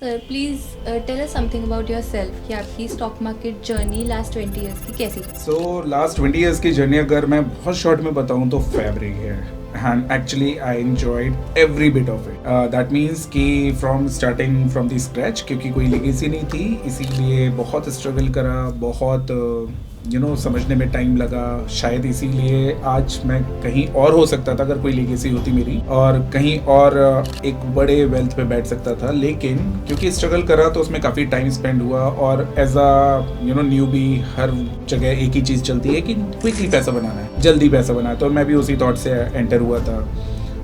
Sir please tell us something about yourself कि आपकी stock market journey last 20 years की कैसी रही। सो लास्ट 20 ईयर्स की जर्नी अगर मैं बहुत शॉर्ट में बताऊं तो फैब्रिक है and actually I enjoyed every bit of it. That means कि from starting from the scratch, क्योंकि कोई लेगेसी नहीं थी, इसीलिए बहुत स्ट्रगल करा, बहुत समझने में टाइम लगा। शायद इसीलिए आज मैं कहीं और हो सकता था अगर कोई लेगेसी होती मेरी, और कहीं और एक बड़े वेल्थ पे बैठ सकता था। लेकिन क्योंकि स्ट्रगल करा तो उसमें काफ़ी टाइम स्पेंड हुआ, और एज अ न्यू भी हर जगह एक ही चीज़ चलती है कि क्विकली पैसा बनाना है, जल्दी पैसा बनाना है। तो मैं भी उसी थॉट से एंटर हुआ था,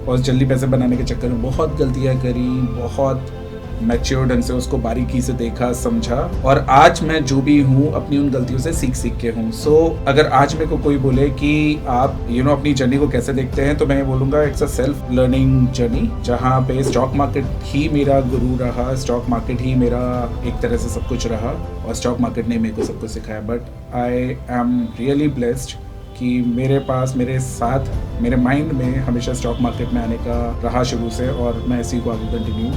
और जल्दी पैसे बनाने के चक्कर में बहुत गलतियाँ करी, बहुत मैच्योर ढंग से उसको बारीकी से देखा, समझा, और आज मैं जो भी हूँ अपनी उन गलतियों से सीख के हूँ। सो अगर आज मेरे को कोई बोले कि आप अपनी जर्नी को कैसे देखते हैं, तो मैं बोलूँगा it's a self learning journey, जहाँ पे स्टॉक मार्केट ही मेरा गुरु रहा, स्टॉक मार्केट ही मेरा एक तरह से सब कुछ रहा, और स्टॉक मार्केट ने मेरे को सब कुछ सिखाया। But I am really blessed कि मेरे पास, मेरे साथ, मेरे माइंड में हमेशा स्टॉक मार्केट में आने का रहा शुरू से, और मैं इसी को आगे कंटिन्यू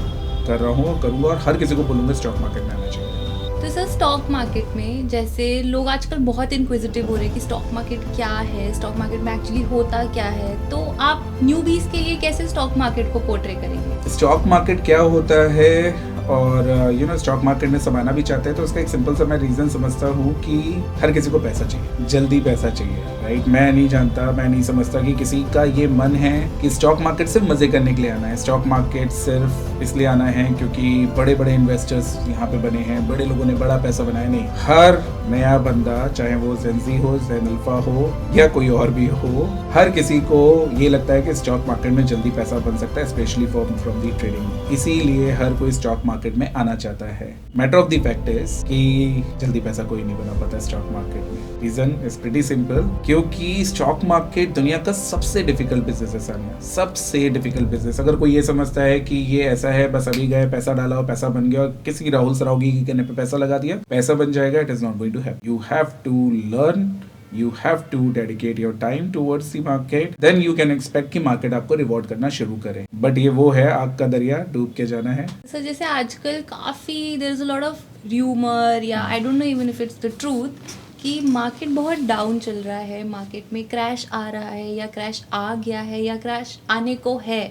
कर रहा हूँ, करूँगा, और हर किसी को बोलूँगा स्टॉक मार्केट में आना चाहिए। तो सर स्टॉक मार्केट में जैसे लोग आजकल बहुत इंक्विजिटिव हो रहे हैं कि स्टॉक मार्केट क्या है, स्टॉक मार्केट में एक्चुअली होता क्या है, तो आप न्यूबीज के लिए कैसे स्टॉक मार्केट को पोर्ट्रे करेंगे? स्टॉक मार्केट क्या होता है, और स्टॉक मार्केट में समाना भी चाहते हैं, तो उसका एक सिंपल सा मैं रीज़न समझता हूँ कि हर किसी को पैसा चाहिए, जल्दी पैसा चाहिए, राइट। मैं नहीं जानता, मैं नहीं समझता कि किसी का ये मन है कि स्टॉक मार्केट सिर्फ मज़े करने के लिए आना है, स्टॉक मार्केट सिर्फ इसलिए आना है क्योंकि बड़े बड़े इन्वेस्टर्स यहाँ पे बने हैं, बड़े लोगों ने बड़ा पैसा बनाया। नहीं, हर नया बंदा, चाहे वो जेनजी हो, जेन अल्फा हो, या कोई और भी हो, हर किसी को ये लगता है कि स्टॉक मार्केट में जल्दी पैसा बन सकता है, स्पेशली फ्रॉम दी ट्रेडिंग। इसीलिए हर कोई स्टॉक मार्केट में आना चाहता है। Matter of the fact is कि जल्दी पैसा कोई नहीं बना पाता स्टॉक मार्केट में। रीजन इज प्रीटी सिंपल, क्योंकि स्टॉक मार्केट दुनिया का सबसे डिफिकल्ट बिजनेस है सानिया, सबसे डिफिकल्ट बिजनेस। अगर कोई ये समझता है कि ये ऐसा है, बस अभी गए, पैसा डाला और पैसा बन गया, और किसी राहुल सरावगी के कहने पे पैसा लगा दिया, पैसा बन जाएगा, it is not going to happen. You have to learn, you have to dedicate your time towards the market, then you can expect कि मार्केट आपको रिवॉर्ड करना शुरू करे। बट ये वो है आग का दरिया, डूब के जाना है। सर जैसे आजकल काफ़ी there is a lot of rumour, या I don't know even if it's the truth, कि मार्केट बहुत डाउन चल रहा है, मार्केट में क्रैश आ रहा है, या क्रैश आ गया है, या क्रैश आने को है।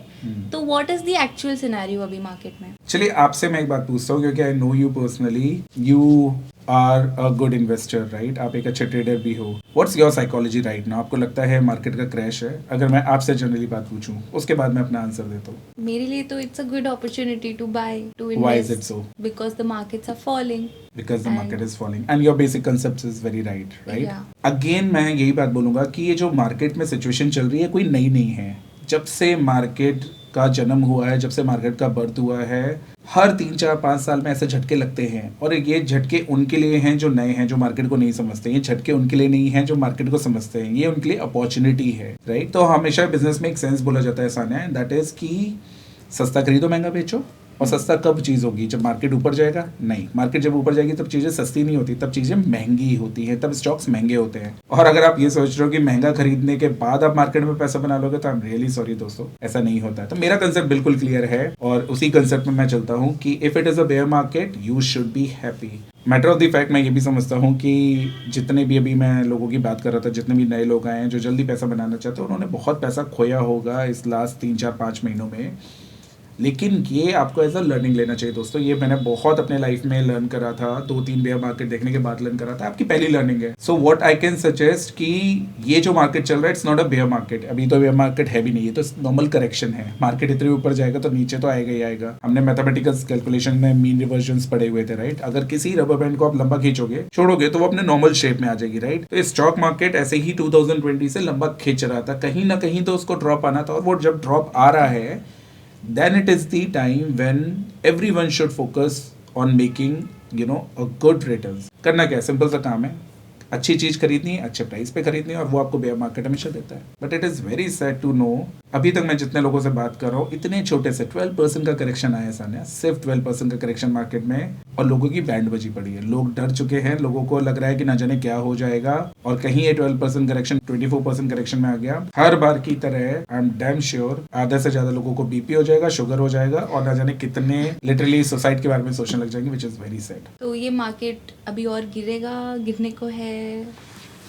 तो what is the actual scenario अभी मार्केट में? चलिए आपसे मैं एक बात पूछता हूँ, क्योंकि I know you personally, you are a good investor, right. आप एक अच्छे ट्रेडर भी हो। What's your psychology right now? आपको लगता है मार्केट का क्रैश है? अगर मैं आपसे जनरली बात पूछूं, उसके बाद मैं अपना आंसर देता हूँ। मेरे लिए तो it's a good opportunity to buy, to Why is invest, it so? Because the markets are falling. Because the market is falling and your basic concept is very right. Yeah. Again मैं यही बात बोलूँगा कि ये जो market में situation चल रही है कोई नई नहीं है। जब से मार्केट का जन्म हुआ है, जब से मार्केट का बर्थ हुआ है, हर 3 4 5 साल में ऐसे झटके लगते हैं, और ये झटके उनके लिए हैं जो नए हैं, जो मार्केट को नहीं समझते। ये झटके उनके लिए नहीं हैं जो मार्केट को समझते हैं, ये उनके लिए अपॉर्चुनिटी है, राइट। तो हमेशा बिजनेस में एक सेंस बोला जाता है सानिया, दैट इज कि सस्ता खरीदो महंगा बेचो। और सस्ता कब चीज़ होगी? जब मार्केट ऊपर जाएगा? नहीं, मार्केट जब ऊपर जाएगी तब चीज़ें सस्ती नहीं होती, तब चीज़ें महंगी होती हैं, तब स्टॉक्स महंगे होते हैं। और अगर आप ये सोच रहे हो कि महंगा खरीदने के बाद आप मार्केट में पैसा बना लोगे, तो आई एम रियली सॉरी दोस्तों, ऐसा नहीं होता है। तो मेरा कंसेप्ट बिल्कुल क्लियर है, और उसी कंसेप्ट में मैं चलता हूँ कि if it is a bear market you should be happy. Matter of the fact मैं ये भी समझता हूँ कि जितने भी, अभी मैं लोगों की बात कर रहा था, जितने भी नए लोग आए हैं जो जल्दी पैसा बनाना चाहते हैं, उन्होंने बहुत पैसा खोया होगा इस लास्ट 3 4 5 महीनों में। लेकिन ये आपको एज अ लर्निंग लेना चाहिए दोस्तों। ये मैंने बहुत अपने लाइफ में लर्न करा था, 2 3 बेयर मार्केट देखने के बाद लर्न करा था। आपकी पहली लर्निंग है। So what I can suggest कि ये जो मार्केट चल रहा है, it's not a bear market. अभी तो बेयर मार्केट है भी नहीं, है तो नॉर्मल करेक्शन है। मार्केट इतने ऊपर जाएगा तो नीचे तो आएगा ही आएगा। हमने मैथमेटिकल कैलकुलेशन में मीन रिवर्जन्स पढ़े हुए थे, राइट। अगर किसी रबर बैंड को आप लंबा खींचोगे, छोड़ोगे, तो वो अपने नॉर्मल शेप में आ जाएगी, राइट। तो स्टॉक मार्केट ऐसे ही 2020 से लंबा खींच रहा था, कहीं ना कहीं तो उसको ड्रॉप आना था, और वो जब ड्रॉप आ रहा है, then it is the time when everyone should focus on making a good returns। करना क्या है? सिंपल सा काम है, अच्छी चीज खरीदनी है, अच्छे प्राइस पे खरीदनी है, और वो आपको बेयर मार्केट हमेशा देता है. But it is very sad to know, अभी तक मैं जितने लोगों से बात कर रहा हूँ, इतने छोटे से 12% का करेक्शन आया सानिया, सिर्फ 12% का करेक्शन मार्केट में, और लोगों की बैंड बजी पड़ी है. लोग डर चुके हैं, लोगों को लग रहा है कि ना जाने क्या हो जाएगा, और कहीं ये 12% करेक्शन 24% करेक्शन में आ गया. हर बार की तरह आई एम डैम श्योर आधा से ज्यादा लोगों को बीपी हो जाएगा, शुगर हो जाएगा, और ना जाने कितने लिटरली सुसाइड के बारे में सोचने लग जाएंगे, विच इज वेरी सैड. तो ये मार्केट अभी और गिरेगा, गिरने को है?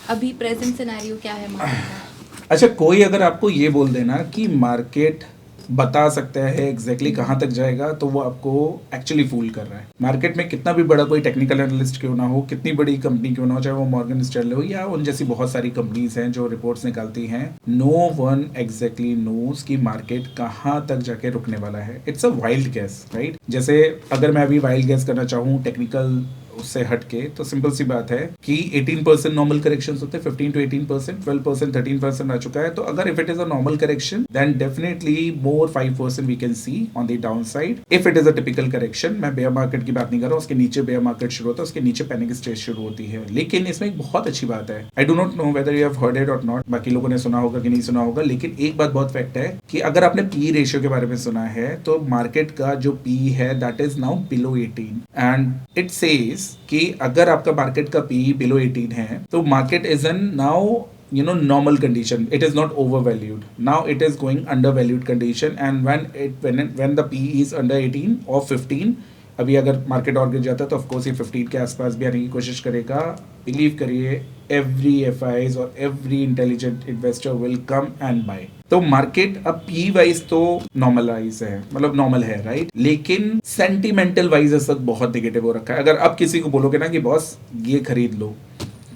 अभी प्रेजेंट सिनेरियो क्या है मार्केट का? अच्छा, कोई अगर आपको ये बोल देना कि मार्केट बता सकता है एग्जैक्टली कहाँ तक जाएगा, तो वो आपको एक्चुअली फूल कर रहा है. मार्केट में कितना भी बड़ा कोई टेक्निकल एनालिस्ट क्यों ना हो, कितनी बड़ी कंपनी क्यों ना हो, चाहे वो मॉर्गन स्टैनले हो या उन जैसी बहुत सारी कंपनीज हैं जो रिपोर्ट्स निकालती हैं, नो वन एग्जैक्टली नोज कि मार्केट कहाँ तक जाके रुकने वाला है. It's a wild gas, right. जैसे अगर मैं अभी वाइल्ड गैस करना चाहूँ टेक्निकल उससे हटके, तो सिंपल सी बात है कि 18% नॉर्मल करेक्शंस होते हैं, 15 to 18%, 12%, 13% आ चुका है. तो अगर if it is a normal correction, then definitely more 5% we can see on the downside. If it is a typical correction, मैं बेयर मार्केट की बात नहीं कर रहा हूँ, उसके नीचे बेयर मार्केट शुरू होता है, उसके नीचे पैनिक स्टेज शुरू होती है. लेकिन इसमें एक बहुत अच्छी बात है, I do not know whether you have heard it और नॉट, बाकी लोगों ने सुना होगा कि नहीं सुना होगा, लेकिन एक बात बहुत फैक्ट है कि अगर आपने पी रेशियो के बारे में सुना है, तो मार्केट का जो पी है that is now below 18, and it says कि अगर आपका मार्केट का पी बिलो 18 है, तो market is in now normal condition. It is not overvalued. Now it is going undervalued condition, and when the P is under 18 or 15, अभी अगर market और गिर जाता है तो ऑफकोर्स ये 15 के आसपास भी आने की कोशिश करेगा. बिलीव करिए, एवरी एफआईज और every intelligent investor will come and buy. तो मार्केट अब पी वाइज तो नॉर्मलाइज है, मतलब नॉर्मल है, राइट. लेकिन सेंटिमेंटल वाइज इस वक्त बहुत नेगेटिव हो रखा है. अगर आप किसी को बोलोगे ना कि बॉस ये खरीद लो,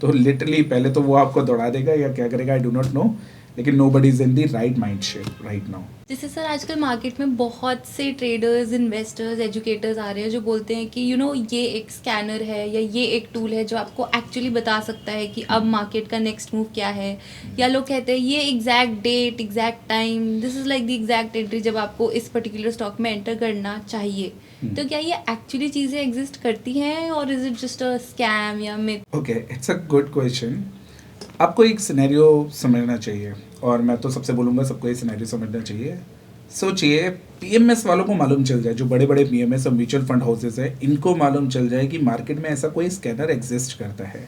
तो लिटरली पहले तो वो आपको दौड़ा देगा या क्या करेगा, आई डू नॉट नो. लेकिन nobody is in the right mind shape right now. जैसे सर आजकल मार्केट में बहुत से ट्रेडर्स, इन्वेस्टर्स, एजुकेटर्स आ रहे हैं जो बोलते हैं कि ये एक स्कैनर है या ये एक टूल है जो आपको एक्चुअली बता सकता है कि अब मार्केट का नेक्स्ट मूव क्या है. या लोग कहते हैं ये exact date, exact time, this is like the exact entry जब आपको इस पर्टिकुलर स्टॉक में एंटर करना चाहिए. तो क्या ये एक्चुअली चीज़ें एग्जिस्ट करती हैं और is it just a scam या myth? Okay, it's a good question. आपको एक सिनेरियो समझना चाहिए, और मैं तो सबसे बोलूँगा सबको ये सिनेरियो समझना चाहिए. सोचिए, पीएमएस वालों को मालूम चल जाए, जो बड़े बड़े पीएमएस और म्यूचुअल फंड हाउसेस है, इनको मालूम चल जाए कि मार्केट में ऐसा कोई स्कैनर एग्जिस्ट करता है.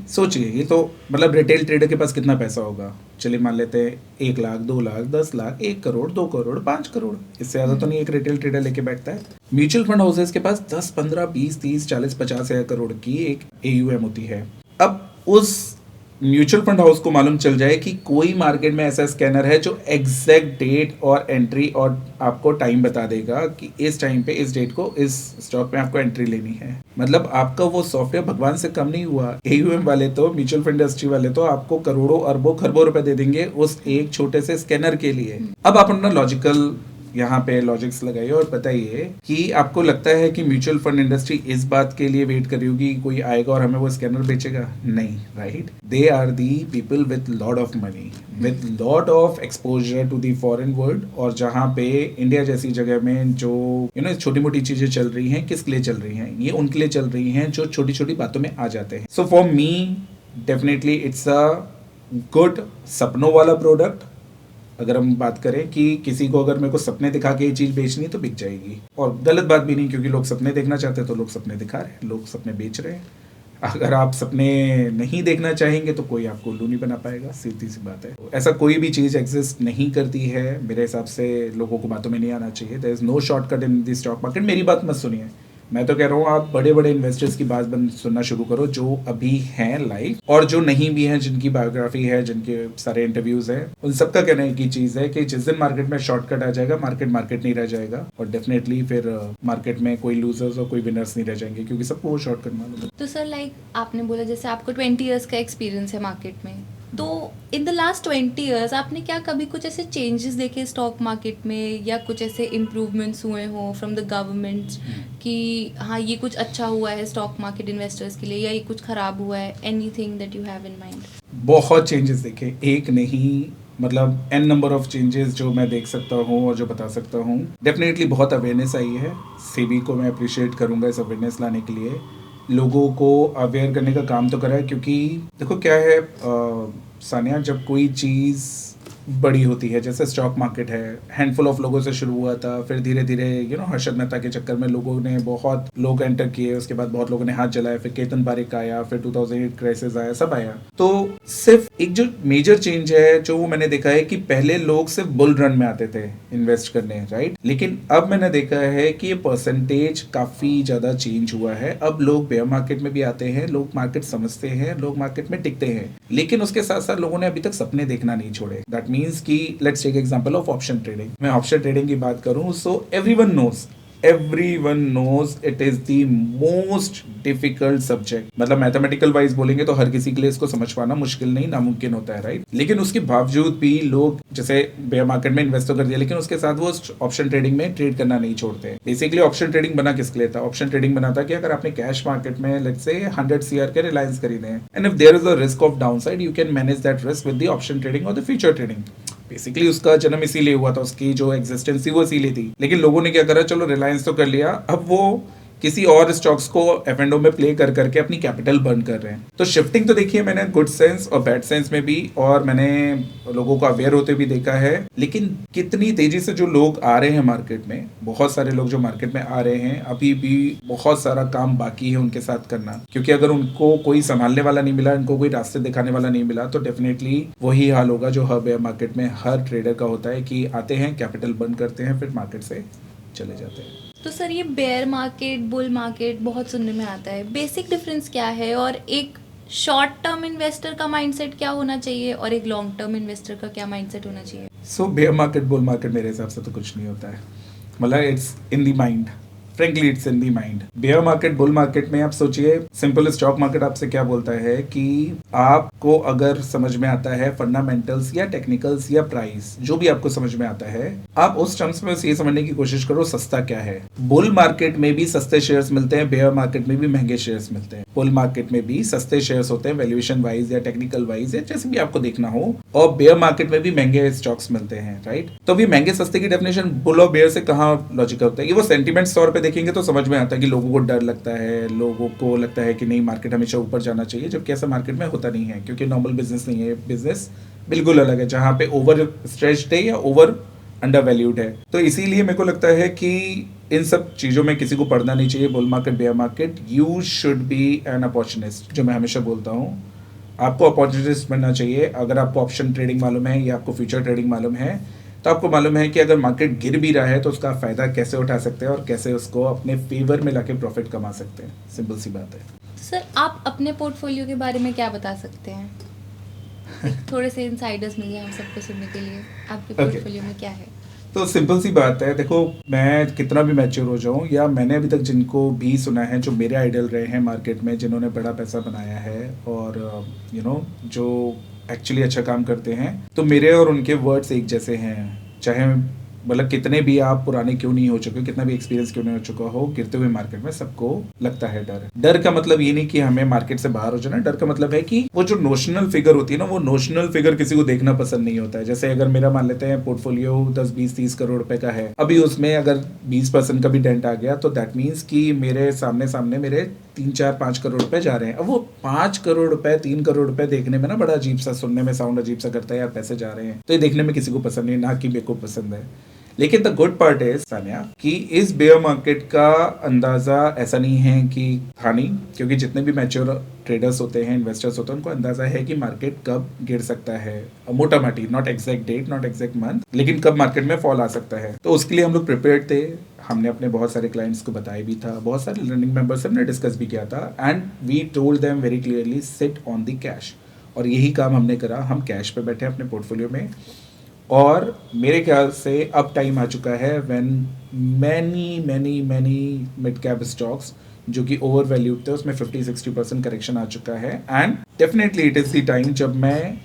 सोचिए, ये तो मतलब रिटेल ट्रेडर के पास कितना पैसा होगा. चलिए मान लेते हैं 1 लाख, 2 लाख, 10 लाख, 1 करोड़, 2 करोड़, 5 करोड़, इससे ज़्यादा तो नहीं एक रिटेल ट्रेडर लेके बैठता है. म्यूचुअल फंड हाउसेस के पास 10, 15, 20, 30, 40, 50 करोड़ की एक AUM होती है. अब उस म्यूचुअल फंड हाउस को मालूम चल जाए कि कोई मार्केट में ऐसा स्कैनर है जो एग्जैक्ट डेट और एंट्री और आपको टाइम बता देगा कि इस टाइम पे इस डेट को इस स्टॉक में आपको एंट्री लेनी है. मतलब आपका वो सॉफ्टवेयर भगवान से कम नहीं हुआ. AUM वाले तो, म्यूचुअल फंड इंडस्ट्री वाले तो आपको करोड़ों, अरबों, खरबों रुपए दे देंगे उस एक छोटे से स्कैनर के लिए. अब आप अपना लॉजिकल यहाँ पे लॉजिक्स लगाइए और बताइए कि आपको लगता है कि म्यूचुअल फंड इंडस्ट्री इस बात के लिए वेट कर रही होगी कि कोई आएगा और हमें वो स्कैनर बेचेगा? नहीं, right. They are the people with lot of money, with lot of exposure to the foreign world, और जहाँ पे इंडिया जैसी जगह में जो छोटी मोटी चीजें चल रही हैं, किसके लिए चल रही हैं? ये उनके लिए चल रही हैं जो छोटी छोटी बातों में आ जाते हैं. So for me definitely it's a good सपनों वाला प्रोडक्ट. अगर हम बात करें कि किसी को अगर मेरे को सपने दिखा के ये चीज़ बेचनी है तो बिक जाएगी, और गलत बात भी नहीं, क्योंकि लोग सपने देखना चाहते हैं तो लोग सपने दिखा रहे हैं, लोग सपने बेच रहे हैं. अगर आप सपने नहीं देखना चाहेंगे तो कोई आपको उल्लू नहीं बना पाएगा, सीधी सी बात है. ऐसा कोई भी चीज़ एग्जिस्ट नहीं करती है. मेरे हिसाब से लोगों को बातों में नहीं आना चाहिए. There is no shortcut in the stock market. मेरी बात मत सुनिए, मैं तो कह रहा हूँ आप बड़े बड़े इन्वेस्टर्स की बात सुनना शुरू करो जो अभी हैं लाइव, और जो नहीं भी हैं, जिनकी बायोग्राफी है, जिनके सारे इंटरव्यूज हैं, उन सबका कहने की चीज है कि जिस दिन मार्केट में शॉर्टकट आ जाएगा, मार्केट नहीं रह जाएगा, और डेफिनेटली फिर मार्केट में कोई लूजर्स और कोई विनर्स नहीं रह जाएंगे, क्योंकि सबको वो शॉर्टकट मालूम है. तो सर लाइक आपने बोला जैसे आपको 20 ईयर्स का एक्सपीरियंस है मार्केट में, तो इन द लास्ट 20 ईयर्स आपने क्या कभी कुछ ऐसे चेंजेस देखे स्टॉक मार्केट में, या कुछ ऐसे इम्प्रूवमेंट्स हुए हों फ्रॉम द गवर्नमेंट कि हाँ ये कुछ अच्छा हुआ है स्टॉक मार्केट इन्वेस्टर्स के लिए, या ये कुछ खराब हुआ है? Anything that you have in mind? बहुत चेंजेस देखे, एक नहीं, मतलब n नंबर ऑफ चेंजेस जो मैं देख सकता हूँ और जो बता सकता हूँ. डेफिनेटली बहुत अवेयरनेस आई है. सेबी को मैं अप्रिशिएट करूँगा इस अवेयरनेस लाने के लिए लोगों को अवेयर करने का काम तो करा है, क्योंकि देखो क्या है सानिया, जब कोई चीज़ बड़ी होती है, जैसे स्टॉक मार्केट है, हैंडफुल ऑफ लोगों से शुरू हुआ था, फिर धीरे धीरे हर्षद मेहता के चक्कर में लोगों ने बहुत लोग एंटर किए, उसके बाद बहुत लोगों ने हाथ जलाए, फिर केतन बारिक आया, फिर 2008 क्राइसिस आया, सब आया। तो सिर्फ एक जो मेजर चेंज है जो वो मैंने देखा है कि पहले लोग सिर्फ बुल रन में आते थे इन्वेस्ट करने, राइट, लेकिन अब मैंने देखा है कि ये परसेंटेज काफी ज्यादा चेंज हुआ है। अब लोग बेयर मार्केट में भी आते हैं, लोग मार्केट समझते हैं, लोग मार्केट में टिकते हैं, लेकिन उसके साथ साथ लोगों ने अभी तक सपने देखना नहीं छोड़े। दैट मीन्स कि let's take example of option trading. मैं ऑप्शन ट्रेडिंग की बात करूं, so everyone knows it is the most difficult subject। मतलब मैथमेटिकल वाइज बोलेंगे तो हर किसी के लिए इसको समझ पाना मुश्किल नहीं, नामुमकिन होता है, राइट। लेकिन उसके बावजूद भी लोग जैसे बेयर मार्केट में इन्वेस्ट तो कर दिया, लेकिन उसके साथ वो ऑप्शन ट्रेडिंग में ट्रेड करना नहीं छोड़ते। बेसिकली ऑप्शन ट्रेडिंग बना किसके लिए था? ऑप्शन ट्रेडिंग बना था कि अगर आपने कैश मार्केट में लेट्स से 100 CR के रिलायंस खरीदे हैं, and if there is a risk of downside, you can manage that risk with the option trading और द फ्यूचर ट्रेडिंग। बेसिकली उसका जन्म इसीलिए हुआ था, उसकी जो एग्जिस्टेंस थी वो इसीलिए थी। लेकिन लोगों ने क्या करा, चलो रिलायंस तो कर लिया, अब वो किसी और स्टॉक्स को F&O में प्ले कर करके अपनी कैपिटल बर्न कर रहे हैं। तो शिफ्टिंग तो देखिए मैंने गुड सेंस और बैड सेंस में भी, और मैंने लोगों को अवेयर होते भी देखा है। लेकिन कितनी तेजी से जो लोग आ रहे हैं मार्केट में, बहुत सारे लोग जो मार्केट में आ रहे हैं, अभी भी बहुत सारा काम बाकी है उनके साथ करना, क्योंकि अगर उनको कोई संभालने वाला नहीं मिला, उनको कोई रास्ते दिखाने वाला नहीं मिला, तो डेफिनेटली वही हाल होगा जो हर बेयर मार्केट में हर ट्रेडर का होता है कि आते हैं, कैपिटल बर्न करते हैं, फिर मार्केट से चले जाते हैं। तो सर ये बेयर मार्केट, बुल मार्केट बहुत सुनने में आता है, बेसिक डिफरेंस क्या है? और एक शॉर्ट टर्म इन्वेस्टर का माइंडसेट क्या होना चाहिए और एक लॉन्ग टर्म इन्वेस्टर का क्या माइंडसेट होना चाहिए? So bear market, bull market मेरे हिसाब से तो कुछ नहीं होता है, मतलब it's in the mind, frankly it's in the mind. Bear market, bull market में आप सोचिए, सिंपल स्टॉक मार्केट आपसे क्या बोलता है कि आपको अगर समझ में आता है फंडामेंटल्स या टेक्निकल्स या प्राइस, जो भी आपको समझ में आता है, आप उस टर्म्स में ये समझने की कोशिश करो सस्ता क्या है। बुल मार्केट में भी सस्ते शेयर्स मिलते हैं, बेयर मार्केट में भी महंगे शेयर्स मिलते हैं। बुल मार्केट में भी सस्ते शेयर्स होते हैं वैल्यूएशन वाइज या टेक्निकल वाइज या जैसे भी आपको देखना हो, और बेयर मार्केट में भी महंगे स्टॉक्स मिलते हैं, राइट। तो भी महंगे सस्ते की डेफिनेशन बुल और बेयर से कहाँ लॉजिक होता है? ये वो सेंटिमेंट्स तौर पे देखेंगे तो समझ में आता है कि लोगों को डर लगता है, लोगों को लगता है कि नहीं मार्केट हमेशा ऊपर जाना चाहिए, जबकि ऐसा मार्केट में होता नहीं है, क्योंकि नॉर्मल बिजनेस नहीं है, बिजनेस बिल्कुल अलग है, जहां पे ओवर स्ट्रेच्ड है या ओवर अंडर वैल्यूड है। तो इसीलिए मेरे को लगता है कि इन सब चीजों में किसी को पढ़ना नहीं चाहिए, bull market, bear market. You should be an opportunist, जो मैं हमेशा बोलता हूँ, आपको अपॉर्चुनिस्ट बनना चाहिए। अगर आपको ऑप्शन ट्रेडिंग मालूम है या आपको फ्यूचर ट्रेडिंग मालूम है, तो आपको मालूम है कि अगर मार्केट गिर भी रहा है तो उसका फायदा कैसे उठा सकते हैं और कैसे उसको अपने फेवर में लाके प्रॉफिट कमा सकते हैं। सिंपल सी बात है। सर आप अपने पोर्टफोलियो के बारे में क्या बता सकते हैं? थोड़े से इनसाइडर्स मिल जाए हम सबको सुनने के लिए, आपके पोर्टफोलियो में क्या है? तो सिंपल सी बात है, देखो मैं कितना भी मैच्योर हो जाऊं, या मैंने अभी तक जिनको भी सुना है जो मेरे आइडल रहे हैं मार्केट में, जिन्होंने बड़ा पैसा बनाया है और जो एक्चुअली अच्छा काम करते हैं, तो मेरे और उनके वर्ड्स एक जैसे हैं। चाहे मतलब कितने भी आप पुराने क्यों नहीं हो चुके, कितना भी एक्सपीरियंस क्यों नहीं हो चुका हो, गिरते हुए मार्केट में सबको लगता है डर। डर का मतलब ये नहीं कि हमें मार्केट से बाहर हो जाना, डर का मतलब है कि वो जो नोशनल फिगर होती है ना, वो नोशनल फिगर किसी को देखना पसंद नहीं होता है। जैसे अगर मेरा मान लेते हैं पोर्टफोलियो 10, 20, 30 करोड़ रुपए का है, अभी उसमें अगर 20% का भी डेंट आ गया, तो दैट मीन्स कि मेरे सामने मेरे 3, 4, 5 करोड़ रुपए जा रहे हैं। अब वो 5 करोड़ रुपए, 3 करोड़ रुपए देखने में ना बड़ा अजीब सा, सुनने में साउंड अजीब सा करता है, यार पैसे जा रहे हैं, तो ये देखने में किसी को पसंद नहीं, ना कि मेरे को पसंद है। लेकिन the good part is Sania कि इस बेयर मार्केट का अंदाजा ऐसा नहीं है कि हानि, क्योंकि जितने भी मैच्योर ट्रेडर्स होते हैं, इन्वेस्टर्स होते हैं, उनको अंदाजा है कि मार्केट कब गिर सकता है, मोटा माटी, not exact date, not exact month, लेकिन कब मार्केट में फॉल आ सकता है। तो उसके लिए हम लोग प्रिपेयर्ड थे। हमने अपने बहुत सारे क्लाइंट्स को बताया भी था, बहुत सारे लर्निंग मेंबर्स हमने डिस्कस भी किया था, and we told them very clearly sit on the cash. और यही काम हमने करा, हम कैश पे बैठे अपने पोर्टफोलियो में। और मेरे ख्याल से अब टाइम आ चुका है when many mid cap stocks जो कि ओवर वैल्यूड थे, उसमें 50-60% करेक्शन आ चुका है, and definitely it is the time जब मैं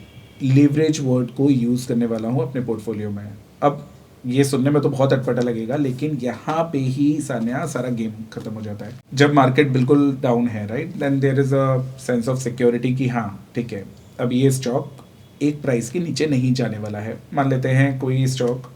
लीवरेज वर्ड को यूज़ करने वाला हूँ अपने पोर्टफोलियो में। अब ये सुनने में तो बहुत अटपटा लगेगा, लेकिन यहाँ पे ही सानिया सारा गेम खत्म हो जाता है। जब मार्केट बिल्कुल डाउन है, right, then there is a sense of security कि हाँ ठीक है, अब ये स्टॉक एक प्राइस के नीचे नहीं जाने वाला है। मान लेते हैं कोई स्टॉक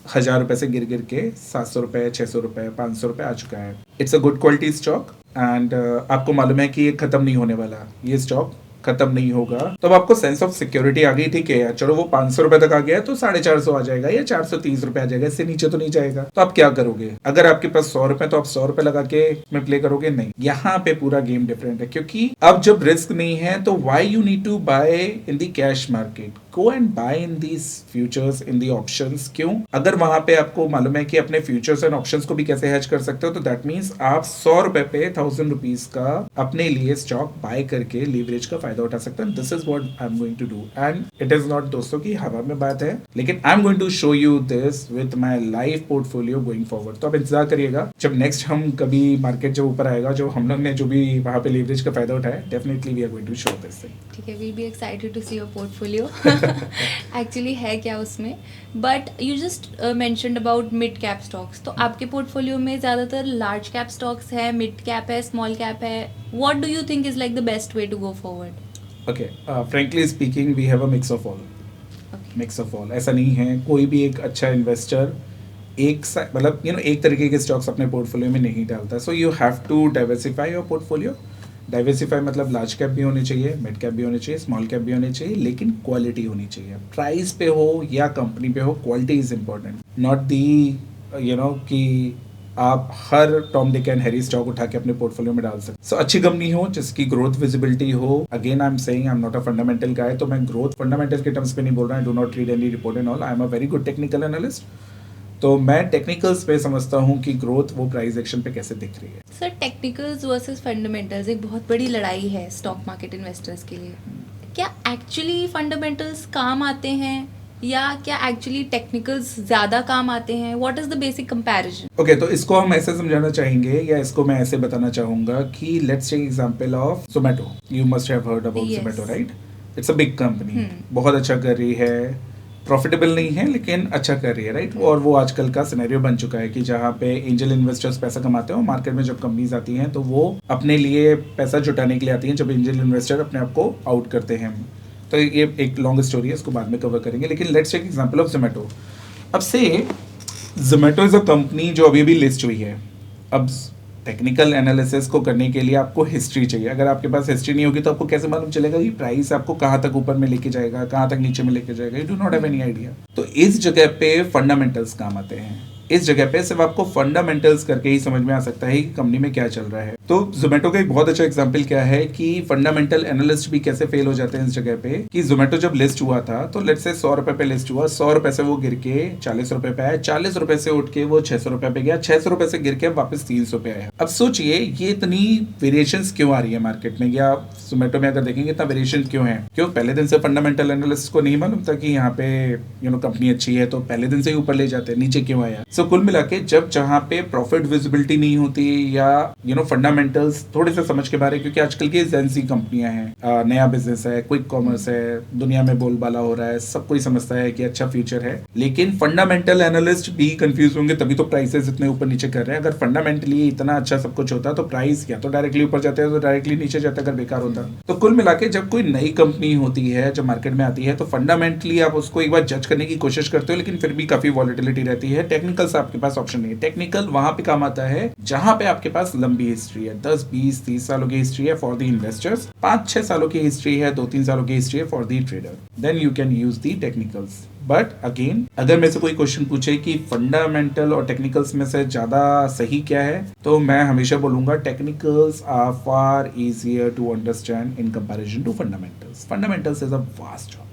1000 रुपए से गिर के 700 रुपए, 600 रुपए, 500 रुपए आ चुका है, it's a good quality stock and आपको मालूम है कि ये खत्म नहीं होने वाला, ये स्टॉक खत्म नहीं होगा, तो अब आपको सेंस ऑफ सिक्योरिटी आ गई, ठीक है यार चलो वो 500 रुपए तक आ गया तो 450 आ जाएगा या 430 रुपए आ जाएगा, इससे नीचे तो नहीं जाएगा। तो आप क्या करोगे? अगर आपके पास 100 रुपए तो आप 100 रुपए लगा के में प्ले करोगे? नहीं, यहाँ पे पूरा गेम डिफरेंट है, क्योंकि अब जब रिस्क नहीं है तो why you need to buy in the cash market, go and buy in these futures, in the options. क्यों? अगर वहां पे आपको मालूम है कि अपने फ्यूचर्स एंड ऑप्शंस को भी कैसे हेज कर सकते हो, तो दैट मीन्स आप 100 रुपए पे 1000 रुपीज का अपने लिए स्टॉक बाय करके लीवरेज का फायदा उठा सकते हैं। This is what I am going to do, and it is not दोस्तों की हवा में बात है, लेकिन I am going to show you this with my live portfolio going forward. तो आप इंतजार करिएगा, जब नेक्स्ट हम कभी मार्केट जब ऊपर आएगा, जो हम लोग ने जो भी वहां पे लीवरेज का फायदा उठाया, definitely we are going to show this thing. ठीक है, we be excited to see your portfolio. Actually है क्या उसमें, but you just mentioned about mid cap stocks, तो आपके पोर्टफोलियो में ज़्यादातर लार्ज कैप स्टॉक्स है, मिड कैप है, स्मॉल कैप है, what do you think is like the best way to go forward? Okay, frankly speaking we have a mix of all, mix of all. ऐसा नहीं है कोई भी एक अच्छा इन्वेस्टर एक मतलब एक तरीके के स्टॉक्स अपने पोर्टफोलियो में नहीं डालता। So you have to diversify your portfolio. Diversify मतलब लार्ज कैप भी होनी चाहिए, मिड कैप भी होनी चाहिए, स्मॉल कैप भी होनी चाहिए, लेकिन क्वालिटी होनी चाहिए। प्राइस पे हो या कंपनी पे हो, quality is important, not the कि आप हर Tom Dick and Harry stock उठा के अपने पोर्टफोलियो में डाल सकते। सो अच्छी कंपनी हो जिसकी ग्रोथ विजिबिलिटी हो। Again I am saying I am not a fundamental guy, तो मैं ग्रोथ फंडामेंटल के टर्म्स पे नहीं बोल रहा, I do not read any report and all, I am a very good technical analyst. तो मैं टेक्निकल्स पे समझता हूँ कि ग्रोथ वो प्राइस एक्शन पे कैसे दिख रही है। सर, टेक्निकल्स वर्सेस फंडामेंटल्स एक बहुत बड़ी लड़ाई है स्टॉक मार्केट इन्वेस्टर्स के लिए। क्या एक्चुअली फंडामेंटल्स काम आते हैं या क्या एक्चुअली टेक्निकल्स ज़्यादा काम आते हैं? What is the basic comparison? Okay, तो इसको हम ऐसे समझाना चाहेंगे या इसको मैं ऐसे बताना चाहूँगा कि let's take example of Zomato. You must have heard about Yes. Zomato, right? It's a big company, बहुत अच्छा कर रही है, प्रॉफिटेबल नहीं है लेकिन अच्छा कर रही है, राइट? और वो आजकल का सिनेरियो बन चुका है कि जहाँ पे एंजल इन्वेस्टर्स पैसा कमाते हैं, मार्केट में जब कंपनीज आती हैं तो वो अपने लिए पैसा जुटाने के लिए आती हैं, जब एंजल इन्वेस्टर अपने आप को आउट करते हैं। तो ये एक लॉन्ग स्टोरी है, इसको बाद में कवर करेंगे, लेकिन let's take example of Zomato. अब से जोमेटो इज अ कंपनी जो अभी भी लिस्ट हुई है। अब टेक्निकल एनालिसिस को करने के लिए आपको हिस्ट्री चाहिए। अगर आपके पास हिस्ट्री नहीं होगी तो आपको कैसे मालूम चलेगा कि प्राइस आपको कहाँ तक ऊपर में लेके जाएगा, कहाँ तक नीचे में लेके जाएगा? You do not have any idea. तो इस जगह पे फंडामेंटल्स काम आते हैं। इस जगह पे सिर्फ आपको फंडामेंटल्स करके ही समझ में आ सकता है कि कंपनी में क्या चल रहा है। तो जोमेटो का एक बहुत अच्छा एग्जांपल क्या है कि फंडामेंटल एनालिस्ट भी कैसे फेल हो जाते हैं इस जगह पे, कि जोमेटो जब लिस्ट हुआ था तो लेट्स से 100 रुपए पे लिस्ट हुआ, 100 रुपए से वो गिर के 40 रुपए पे आया, 40 रुपए से उठ के वो 600 रुपए पे गया, 600 रुपए से गिर के वापस 300 पे आया। अब सोचिए ये इतनी वेरिएशंस क्यों आ रही है मार्केट में, या जोमेटो में अगर देखेंगे इतना वेरिएशन क्यों है? क्यों? पहले दिन से फंडामेंटल एनालिस्ट को नहीं मालूम था कि यहाँ पे कंपनी अच्छी है, तो पहले दिन से ही ऊपर ले जाते हैं, नीचे क्यों आया? सो कुल मिला के जब जहाँ पे प्रॉफिट विजिबिलिटी नहीं होती या फंडामेंटल्स थोड़े से समझ के बारे, क्योंकि आजकल की जेंसी कंपनियां हैं, नया बिजनेस है, क्विक कॉमर्स है, दुनिया में बोलबाला हो रहा है, सब कोई समझता है कि अच्छा फ्यूचर है, लेकिन फंडामेंटल एनालिस्ट भी कंफ्यूज होंगे, तभी तो प्राइसेस इतने ऊपर नीचे कर रहे हैं। अगर फंडामेंटली इतना अच्छा सब कुछ होता तो प्राइस या तो डायरेक्टली ऊपर जाता है तो डायरेक्टली नीचे जाता अगर बेकार होता। तो कुल मिला के जब कोई नई कंपनी होती है, जब मार्केट में आती है, तो फंडामेंटली आप उसको एक बार जज करने की कोशिश करते हो, लेकिन फिर भी काफी वॉलिटिलिटी रहती है। टेक्निकल से आपके पास ऑप्शन नहीं है। टेक्निकल वहां पे काम आता है जहां पे आपके पास लंबी हिस्ट्री है, 10, 20, 30 सालों की हिस्ट्री है फॉर द इन्वेस्टर्स, 5-6 सालों की हिस्ट्री है, 2-3 सालों की हिस्ट्री है for the trader, then you can use the technicals. But again अगर मेरे से कोई क्वेश्चन पूछे कि फंडामेंटल और टेक्निकल्स में से ज्यादा सही क्या है, तो मैं हमेशा बोलूंगा technicals are far easier to understand in comparison to fundamentals. Fundamentals is a vast topic,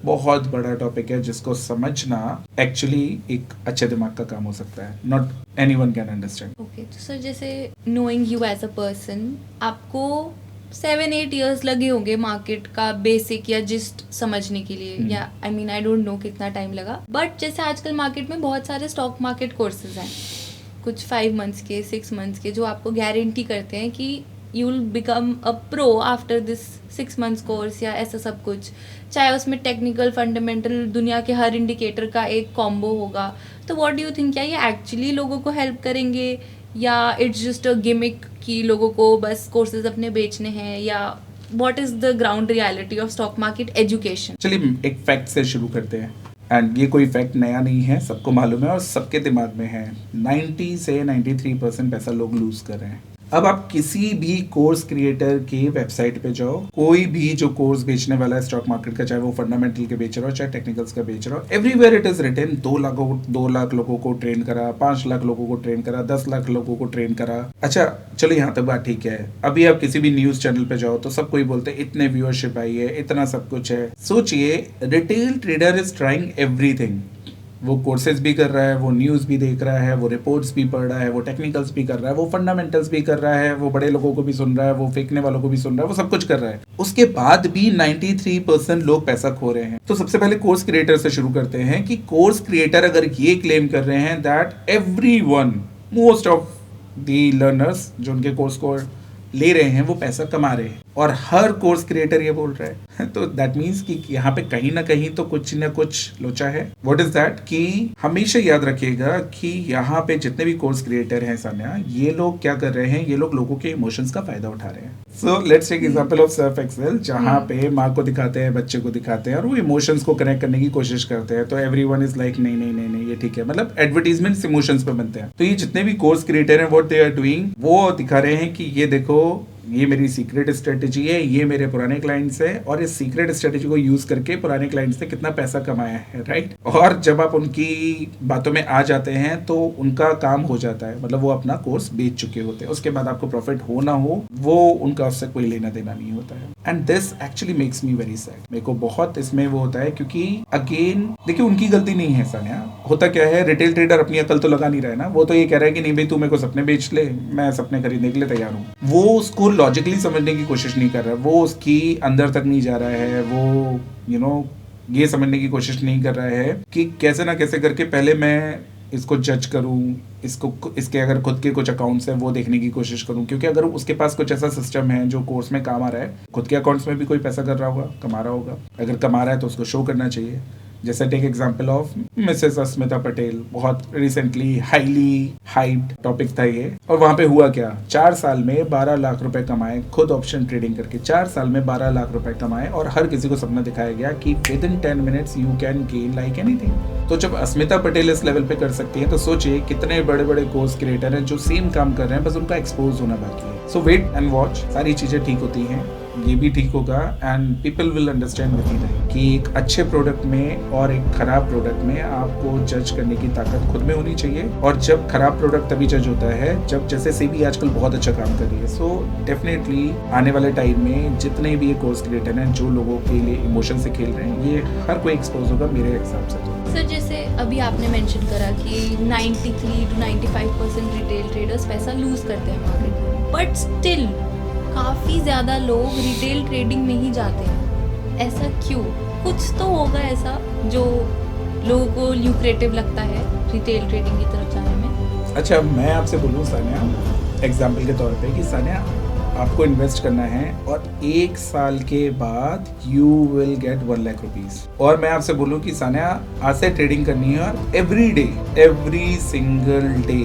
बहुत बड़ा टॉपिक है जिसको समझना एक्चुअली एक अच्छे दिमाग का काम हो सकता है, not anyone can understand. Okay, तो सर जैसे knowing you as a person, आपको 7-8 ईयर्स लगे होंगे मार्केट का बेसिक या जिस्ट समझने के लिए, या I mean I don't no कितना टाइम लगा, बट जैसे आजकल मार्केट में बहुत सारे स्टॉक मार्केट कोर्सेज हैं, कुछ 5 मंथ्स के, 6 मंथ्स के, जो आपको गारंटी करते हैं कि you will become a pro after this 6 months course या ऐसा सब कुछ, चाहे उसमें टेक्निकल, फंडामेंटल, दुनिया के हर इंडिकेटर का एक कॉम्बो होगा। तो व्हाट डू यू थिंक, क्या ये एक्चुअली लोगों को हेल्प करेंगे या इट्स जस्ट अ गिमिक कि लोगों को बस कोर्सेज अपने बेचने हैं, या what is the ground reality of stock market education? चलिए एक फैक्ट से शुरू करते हैं, एंड ये कोई फैक्ट नया नहीं है, सबको मालूम है और सबके दिमाग में है। 90 से 93% पैसा लोग लूज कर रहे हैं। अब आप किसी भी कोर्स क्रिएटर की वेबसाइट पे जाओ, कोई भी जो कोर्स बेचने वाला है स्टॉक मार्केट का, चाहे वो फंडामेंटल के बेच रहा हो चाहे टेक्निकल्स का बेच रहा हो, everywhere it is written 2 lakh लोगों को ट्रेन करा, 5 लाख लोगों को ट्रेन करा, 10 लाख लोगों को ट्रेन करा। अच्छा चलो यहाँ तक बात ठीक है। अभी आप किसी भी न्यूज चैनल पे जाओ तो सब कोई बोलते हैं इतने व्यूअरशिप आई है, इतना सब कुछ है। सोचिए retail trader is trying everything. वो कोर्सेज भी कर रहा है, वो न्यूज़ भी देख रहा है, वो रिपोर्ट्स भी पढ़ रहा है, वो टेक्निकल्स भी कर रहा है, वो फंडामेंटल्स भी कर रहा है, वो बड़े लोगों को भी सुन रहा है, वो फेंकने वालों को भी सुन रहा है, वो सब कुछ कर रहा है। उसके बाद भी 93% लोग पैसा खो रहे हैं। तो सबसे पहले कोर्स क्रिएटर से शुरू करते हैं कि कोर्स क्रिएटर अगर ये क्लेम कर रहे हैं that everyone, most of the learners जो उनके कोर्स को ले रहे हैं वो पैसा कमा रहे हैं, और हर कोर्स क्रिएटर ये बोल रहा है तो दैट मीन्स कि यहाँ पे कहीं ना कहीं तो कुछ ना कुछ लोचा है। व्हाट इज दैट कि हमेशा याद रखिएगा कि यहाँ पे जितने भी कोर्स क्रिएटर हैं सान्या, ये लोग क्या कर रहे हैं, ये लोग लोगों के इमोशंस का फायदा उठा रहे हैं। So let's take example of Surf Excel, जहाँ पे माँ को दिखाते हैं, बच्चे को दिखाते हैं और वो इमोशंस को कनेक्ट करने की कोशिश करते हैं, तो एवरीवन इज लाइक नहीं नहीं नहीं नहीं ये ठीक है, मतलब एडवर्टीजमेंट्स इमोशंस पे बनते हैं। तो ये जितने भी कोर्स क्रिएटर हैं व्हाट दे आर डूइंग, वो दिखा रहे हैं कि ये देखो ये मेरी सीक्रेट स्ट्रेटेजी है, ये मेरे पुराने क्लाइंट्स है, और इस सीक्रेट स्ट्रेटेजी को यूज करके पुराने क्लाइंट्स ने कितना पैसा कमाया है, राइट। और जब आप उनकी बातों में आ जाते हैं तो उनका काम हो जाता है, मतलब वो अपना कोर्स बेच चुके होते हैं। उसके बाद आपको प्रॉफिट हो ना हो वो उनका उससे कोई लेना देना नहीं होता है। And this actually makes me very sad. मेरे को बहुत इसमें वो होता है क्योंकि अगेन देखिए उनकी गलती नहीं है सान्या। होता क्या है, रिटेल ट्रेडर अपनी अकल तो लगा नहीं रहा है ना, वो तो ये कह रहा है कि नहीं भाई तू मेरे को सपने बेच ले, मैं सपने खरीदने के लिए तैयार हूँ। वो उसको लॉजिकली समझने की कोशिश नहीं कर रहा है, वो उसकी अंदर तक नहीं जा रहा है, वो ये समझने की कोशिश नहीं कर रहा है कि कैसे ना कैसे करके पहले मैं इसको जज करूं, इसके अगर खुद के कुछ अकाउंट्स हैं वो देखने की कोशिश करूं, क्योंकि अगर उसके पास कुछ ऐसा सिस्टम है जो कोर्स में काम आ रहा है, खुद के अकाउंट्स में भी कोई पैसा कर रहा होगा, कमा रहा होगा, अगर कमा रहा है तो उसको शो करना चाहिए। जैसे टेक एग्जांपल ऑफ मिसेस अस्मिता पटेल, बहुत रिसेंटली हाईली हाइप्ड टॉपिक था ये, और वहां पे हुआ क्या, 4 साल में 12 लाख रुपए कमाए, खुद ऑप्शन ट्रेडिंग करके 4 साल में 12 लाख रुपए कमाए, और हर किसी को सपना दिखाया गया कि with in 10 minutes you can gain like anything. तो जब अस्मिता पटेल इस लेवल पे कर सकती है तो सोचिए कितने बड़े बड़े कोर्स क्रिएटर हैं जो सेम काम कर रहे हैं, बस उनका एक्सपोज होना बाकी है। सो वेट एंड वॉच, सारी चीजें ठीक होती हैं, ये भी ठीक होगा, and people will understand with time कि एक अच्छे प्रोडक्ट में और एक खराब प्रोडक्ट में आपको जज करने की ताकत खुद में होनी चाहिए। और जब खराब प्रोडक्ट तभी जज होता है जब, जैसे सेबी आजकल बहुत अच्छा काम कर रही है। सो डेफिनेटली आने वाले टाइम में जितने भी ये कोर्स क्रिएटर हैं जो लोगों के लिए इमोशन से खेल रहे हैं, ये हर कोई एक्सपोज होगा मेरे हिसाब से। सर जैसे अभी आपने मेंशन करा कि 93 to 95% रिटेल ट्रेडर्स पैसा लूज करते हैं मार्केट में, बट स्टिल काफ़ी ज़्यादा लोग रिटेल ट्रेडिंग में ही जाते हैं। ऐसा क्यों? कुछ तो होगा ऐसा जो लोगों को ल्यूक्रेटिव लगता है रिटेल ट्रेडिंग की तरफ जाने में। अच्छा मैं आपसे बोलूँ सान्या, एग्जाम्पल के तौर पे कि सान्या आपको इन्वेस्ट करना है और 1 साल के बाद you will get 1 lakh rupees, और मैं आपसे बोलूँ कि सान्या आज से ट्रेडिंग करनी है और every day, every single day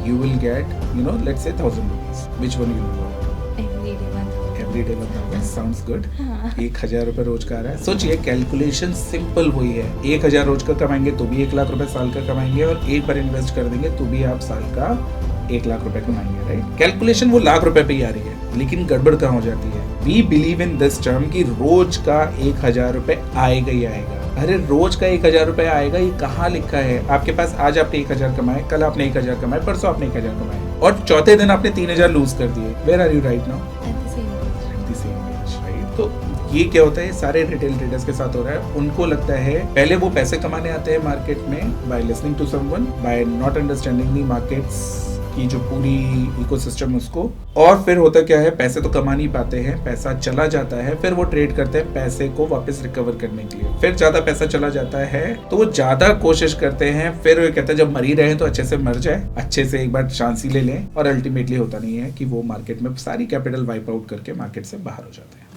you will get let's say 1000 rupees, which one you will? Every day बताओगे, साउंड्स गुड। 1000 रुपए रोज का आ रहा है। सोचिए कैलकुलेशन सिंपल वही है, 1000 रोज का कमाएंगे तो भी 1 लाख रुपए साल का कमाएंगे, और एक बार इन्वेस्ट कर देंगे तो भी आप साल का 1 लाख रुपए कमाएंगे, राइट। कैलकुलेशन वो लाख रुपए पे ही आ रही है, लेकिन गड़बड़ कहाँ हो जाती है, we believe in this term कि रोज का 1000 रुपए आएगा ही आएगा। अरे रोज का 1000 रुपए आएगा, ये कहाँ लिखा है? आपके पास आज आपने 1000 कमाए, कल आपने 1000 कमाए, परसों आपने 1000 कमाए, और चौथे दिन आपने 3000 लूज कर दिए। Where are you right now? तो ये क्या होता है, सारे रिटेल ट्रेडर्स के साथ हो रहा है। उनको लगता है पहले वो पैसे कमाने आते हैं मार्केट में by listening to someone, by not understanding the markets की जो पूरी इकोसिस्टम उसको, और फिर होता क्या है, पैसे तो कमा नहीं पाते हैं, पैसा चला जाता है, फिर वो ट्रेड करते हैं पैसे को वापस रिकवर करने के लिए, फिर ज्यादा पैसा चला जाता है तो वो ज्यादा कोशिश करते हैं, फिर वो कहते हैं जब मर ही रहे हैं तो अच्छे से मर जाए, अच्छे से एक बार चांस ही ले लें, और अल्टीमेटली होता नहीं है कि वो मार्केट में सारी कैपिटल वाइप आउट करके मार्केट से बाहर हो जाते हैं।